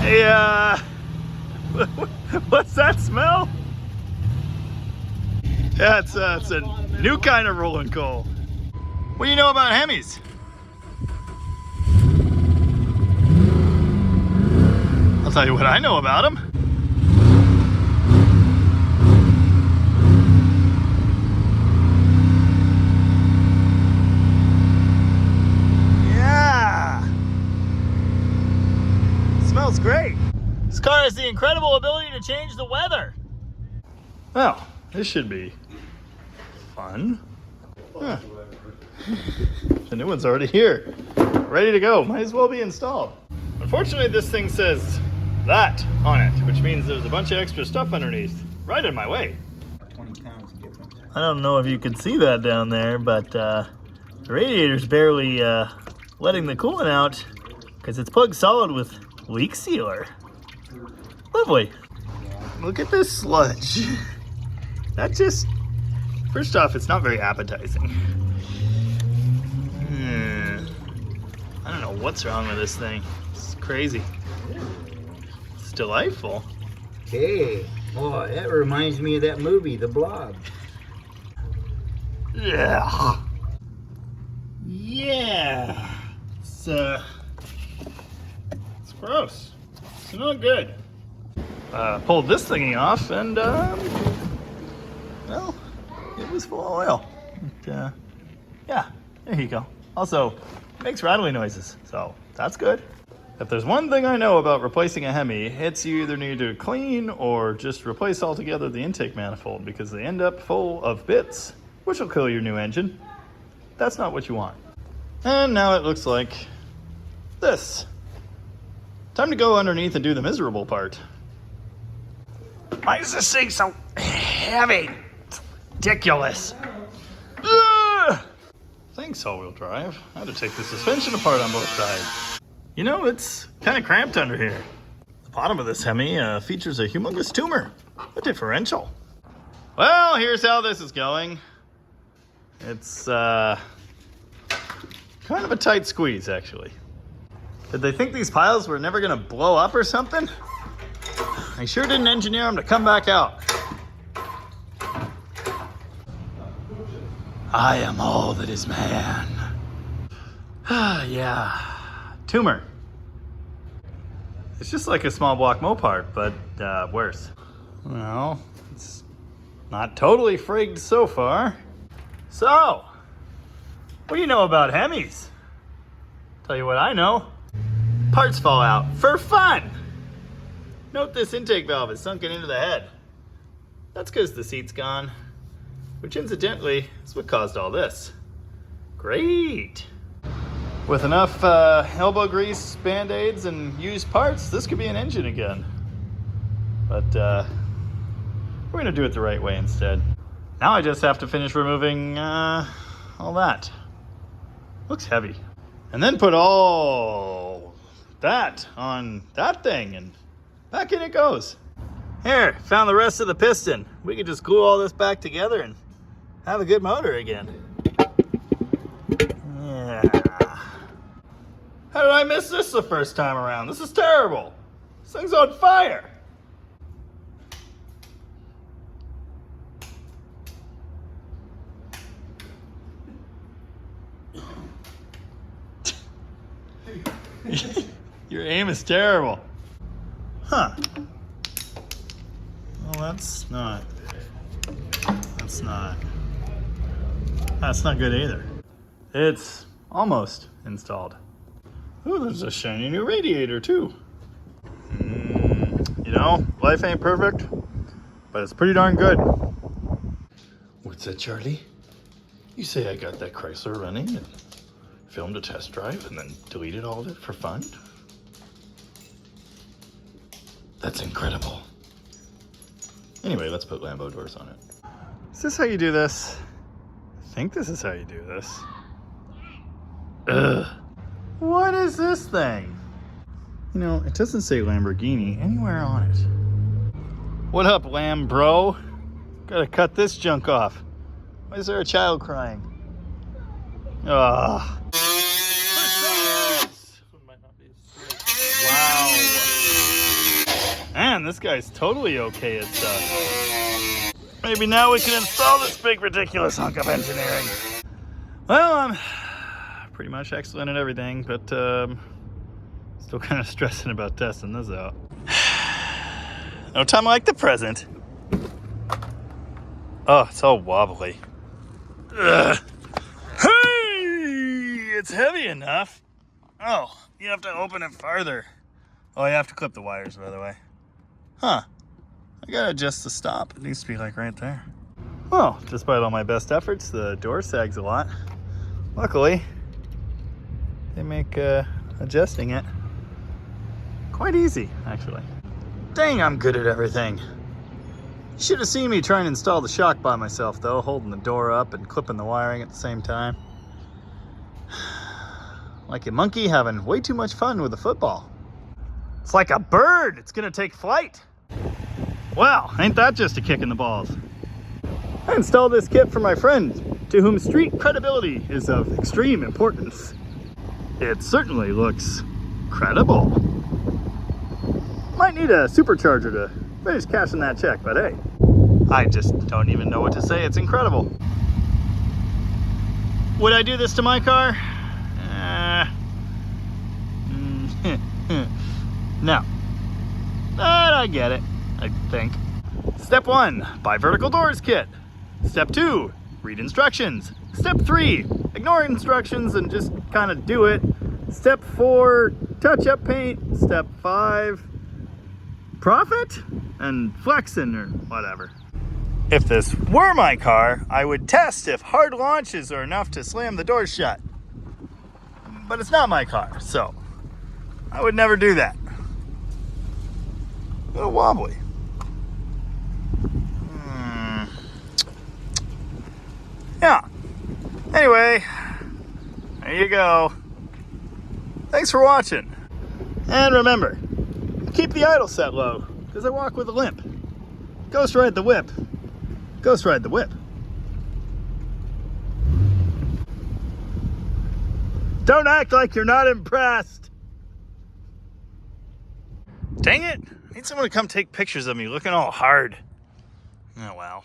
Hey, what's that smell? Yeah, it's a new kind of rolling coal. What do you know about Hemis? I'll tell you what I know about them. Yeah! Smells great. This car has the incredible ability to change the weather. Well, this should be fun. Huh. The new one's already here. Ready to go. Might as well be installed. Unfortunately, this thing says that on it, which means there's a bunch of extra stuff underneath, right in my way. 20 pounds difference. I don't know if you can see that down there, but the radiator's barely letting the coolant out because it's plugged solid with leak sealer. Lovely. Look at this sludge. That just, first off, it's not very appetizing. I don't know what's wrong with this thing. It's crazy. It's delightful. Hey, boy, that reminds me of that movie, The Blob. Yeah. Yeah. It's gross. It's not good. Pulled this thingy off and, well, it was full of oil. But, yeah, there you go. Also, it makes rattling noises, so that's good. If there's one thing I know about replacing a Hemi, it's you either need to clean or just replace altogether the intake manifold because they end up full of bits, which will kill your new engine. That's not what you want. And now it looks like this. Time to go underneath and do the miserable part. Why is this thing so heavy? It's ridiculous. Thanks, all-wheel drive. I had to take the suspension apart on both sides. You know, it's kind of cramped under here. The bottom of this Hemi features a humongous tumor, a differential. Well, here's how this is going. It's kind of a tight squeeze, actually. Did they think these piles were never gonna blow up or something? I sure didn't engineer them to come back out. I am all that is man. Yeah, tumor. It's just like a small block Mopar, but worse. Well, it's not totally frigged so far. So, what do you know about Hemis? Tell you what I know. Parts fall out for fun. Note this intake valve is sunken into the head. That's because the seat's gone, which incidentally is what caused all this. Great. With enough elbow grease, band-aids, and used parts, this could be an engine again. But we're gonna do it the right way instead. Now I just have to finish removing all that. Looks heavy. And then put all that on that thing, and back in it goes. Here, found the rest of the piston. We could just glue all this back together and have a good motor again. Yeah. How did I miss this the first time around? This is terrible. This thing's on fire. Your aim is terrible. Huh. Well, that's not good either. It's almost installed. Ooh, there's a shiny new radiator too. You know, life ain't perfect, but it's pretty darn good. What's that, Charlie? You say I got that Chrysler running and filmed a test drive and then deleted all of it for fun? That's incredible. Anyway, let's put Lambo doors on it. Is this how you do this? I think this is how you do this. Ugh. What is this thing? You know, it doesn't say Lamborghini anywhere on it. What up, Lamb bro? Gotta cut this junk off. Why is there a child crying? Wow. man, this guy's totally okay at stuff. Maybe now we can install this big ridiculous hunk of engineering. Well, I'm pretty much excellent at everything, but still kind of stressing about testing this out. No time like the present. Oh, it's all wobbly. Ugh. Hey, it's heavy enough. Oh, you have to open it farther. Oh, you have to clip the wires, by the way. Huh. I gotta adjust the stop. It needs to be like right there. Well, despite all my best efforts, the door sags a lot. Luckily, they make adjusting it quite easy, actually. Dang, I'm good at everything. You should have seen me trying to install the shock by myself, though, holding the door up and clipping the wiring at the same time. Like a monkey having way too much fun with a football. It's like a bird. It's gonna take flight. Wow, ain't that just a kick in the balls? I installed this kit for my friend, to whom street credibility is of extreme importance. It certainly looks credible. Might need a supercharger to finish cashing that check, but hey, I just don't even know what to say. It's incredible. Would I do this to my car? No. But I get it, I think. Step 1, buy vertical doors kit. Step 2, read instructions. Step 3, ignore instructions and just kind of do it. Step 4, touch up paint. Step 5, profit and flexing or whatever. If this were my car, I would test if hard launches are enough to slam the door shut. But it's not my car, so I would never do that. A little wobbly. Yeah. Anyway, there you go. Thanks for watching. And remember, keep the idle set low, because I walk with a limp. Ghost ride the whip. Ghost ride the whip. Don't act like you're not impressed. Dang it. I need someone to come take pictures of me looking all hard. Oh well.